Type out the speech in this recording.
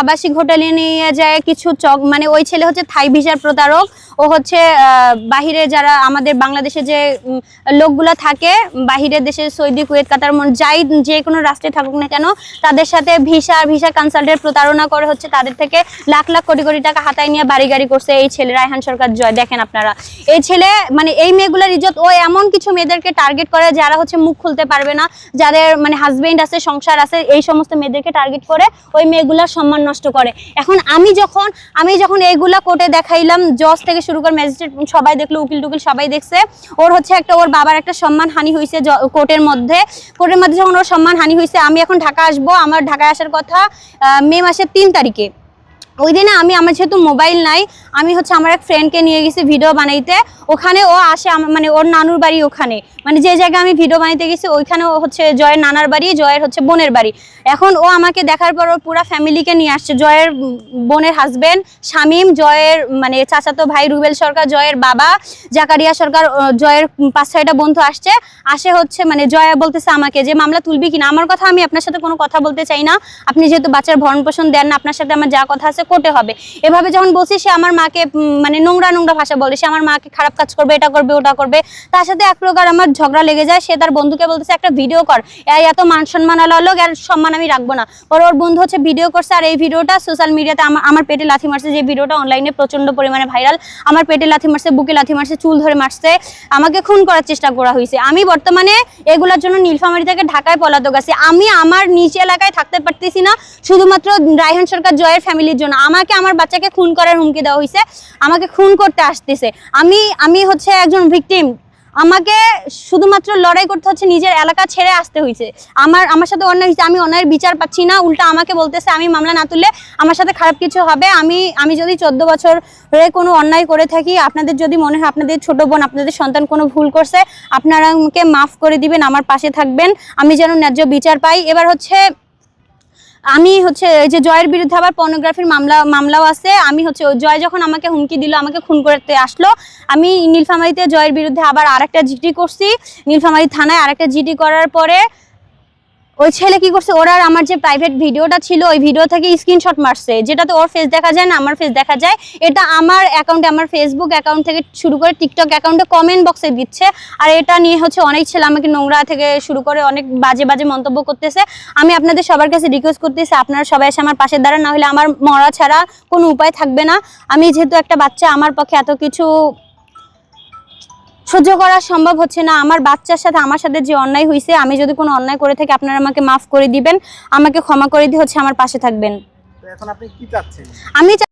আবাসিক হোটেলে নিয়ে যায় কিছু মানে ওই ছেলে হচ্ছে থাই ভিসার প্রতারক। ও হচ্ছে বাহিরে যারা আমাদের বাংলাদেশে যে লোকগুলো থাকে বাহিরের দেশে সৌদি কুয়েত কাতার যাই যে কোনো রাষ্ট্রে থাকুক না কেন তাদের সাথে ভিসা কনসাল্টের প্রতারণা করে হচ্ছে তাদের থেকে লাখ লাখ কোটি কোটি টাকা হাতায় নিয়ে বাড়ি গাড়ি করছে এই ছেলে রায়হান সরকার জয়। দেখেন আপনারা এই ছেলে মানে এই মেয়েগুলোর ইজ্জত ও এমন কিছু মেয়েদেরকে টার্গেট করে যারা হচ্ছে মুখ খুলতে পারবে না, যাদের মানে হাজবেন্ড আছে সংসার আছে, এই সমস্ত মেয়েদেরকে টার্গেট করে ওই মেয়েগুলোর সম্মান নষ্ট করে। এখন আমি যখন এইগুলা কোর্টে দেখাইলাম, জজ থেকে শুরু করে ম্যাজিস্ট্রেট সবাই দেখলো, উকিল টুকিল সবাই দেখছে, ওর হচ্ছে ওর বাবার একটা সম্মান হানি হয়েছে কোর্টের মধ্যে যখন ওর সম্মান হানি হয়েছে। আমি এখন ঢাকা আসবো, আমার ঢাকায় আসার কথা মে মাসের 3 তারিখে। ওই দিনে আমার যেহেতু মোবাইল নাই, আমি হচ্ছে আমার এক ফ্রেন্ডকে নিয়ে গেছি ভিডিও বানাইতে। ওখানে ও আসে মানে ওর নানুর বাড়ি ওখানে, মানে যে জায়গায় আমি ভিডিও বানাইতে গেছি ওইখানে ও হচ্ছে জয়ের নানার বাড়ি, জয়ের হচ্ছে বোনের বাড়ি। এখন ও আমাকে দেখার পর ওর পুরা ফ্যামিলিকে নিয়ে আসছে, জয়ের বোনের হাজবেন্ড শামীম, জয়ের মানে চাচাতো ভাই রুবেল সরকার, জয়ের বাবা জাকারিয়া সরকার, জয়ের 5-6টা বন্ধু আসে হচ্ছে মানে জয়া বলতেছে আমাকে যে মামলা তুলবি কিনা। আমার কথা আমি আপনার সাথে কোনো কথা বলতে চাই না, আপনি যেহেতু বাচ্চার ভরণ পোষণ দেন না, আপনার সাথে আমার যা কথা আছে কোর্টে হবে। এভাবে যখন বলছি সে আমার মাকে মানে নোংরা ভাষা বলে, সে আমার মাকে খারাপ কাজ করবে, এটা করবে ওটা করবে। তার সাথে এক প্রকার আমার ঝগড়া লেগে যায়। সে তার বন্ধুকে বলতেছে একটা ভিডিও কর, এত মান সম্মান আলো আর সম্মান আমি রাখবো না। ওর বন্ধু হচ্ছে ভিডিও করছে, আর এই ভিডিওটা সোশ্যাল মিডিয়াতে আমার পেটে লাথি মারছে। যে ভিডিওটা অনলাইনে প্রচন্ড পরিমাণে ভাইরাল, আমার পেটে লাথি মারছে, বুকে লাথি মারছে, চুল ধরে মারছে, আমাকে খুন করার চেষ্টা করা হয়েছে। আমি বর্তমানে এগুলোর জন্য নীলফামারী থেকে ঢাকায় পলাতক আছি। আমি আমার নিজ এলাকায় থাকতে পারতেছি না শুধুমাত্র রায়হান সরকার জয়ের ফ্যামিলির জন্য। আমাকে আমার বাচ্চাকে খুন করার হুমকি দেওয়া হয়েছে, আমাকে খুন করতে আসতেছে। আমি হচ্ছে একজন ভিকটিম, আমাকে শুধুমাত্র লড়াই করতে হচ্ছে, নিজের এলাকা ছেড়ে আসতে হয়েছে। আমার সাথে অন্যায় হয়েছে, আমি অন্যায়ের বিচার পাচ্ছি না। উল্টা আমাকে বলতেছে আমি মামলা না তুললে আমার সাথে খারাপ কিছু হবে। আমি যদি 14 বছরে কোনো অন্যায় করে থাকি, আপনাদের যদি মনে হয় আপনাদের ছোট বোন আপনাদের সন্তান কোনো ভুল করছে, আপনারা আমাকে মাফ করে দিবেন, আমার পাশে থাকবেন, আমি যেন ন্যায্য বিচার পাই। এবার হচ্ছে আমি হচ্ছে এই যে জয়ের বিরুদ্ধে আবার পর্নোগ্রাফির মামলাও আছে। আমি হচ্ছে জয় যখন আমাকে হুমকি দিল, আমাকে খুন করতে আসলো, আমি নীলফামারীতে জয়ের বিরুদ্ধে আবার আরেকটা জিডি করছি। নীলফামারী থানায় আরেকটা জিডি করার পরে ওই ছেলে কি করছে, ওরা আমার যে প্রাইভেট ভিডিওটা ছিল ওই ভিডিও থেকে স্ক্রিনশট মারছে, যেটাতে ওর ফেস দেখা যায় না, আমার ফেস দেখা যায়। এটা আমার অ্যাকাউন্টে, আমার ফেসবুক অ্যাকাউন্ট থেকে শুরু করে টিকটক অ্যাকাউন্টে কমেন্ট বক্সে দিচ্ছে। আর এটা নিয়ে হচ্ছে অনেক ছেলে আমাকে নোংরা থেকে শুরু করে অনেক বাজে মন্তব্য করতেছে। আমি আপনাদের সবার কাছে রিকোয়েস্ট করতেছি, আপনারা সবাই এসে আমার পাশে দাঁড়ান, না হলে আমার মরা ছাড়া কোনো উপায় থাকবে না। আমি যেহেতু একটা বাচ্চা, আমার পক্ষে এত কিছু সহ্য করা সম্ভব হচ্ছে না। আমার বাচ্চার সাথে আমার সাথে যে অন্যায় হয়েছে, আমি যদি কোনো অন্যায় করে থাকি আপনারা আমাকে মাফ করে দিবেন, আমাকে ক্ষমা করে দিয়ে হচ্ছে আমার পাশে থাকবেন। এখন আপনি কি চাচ্ছেন? আমি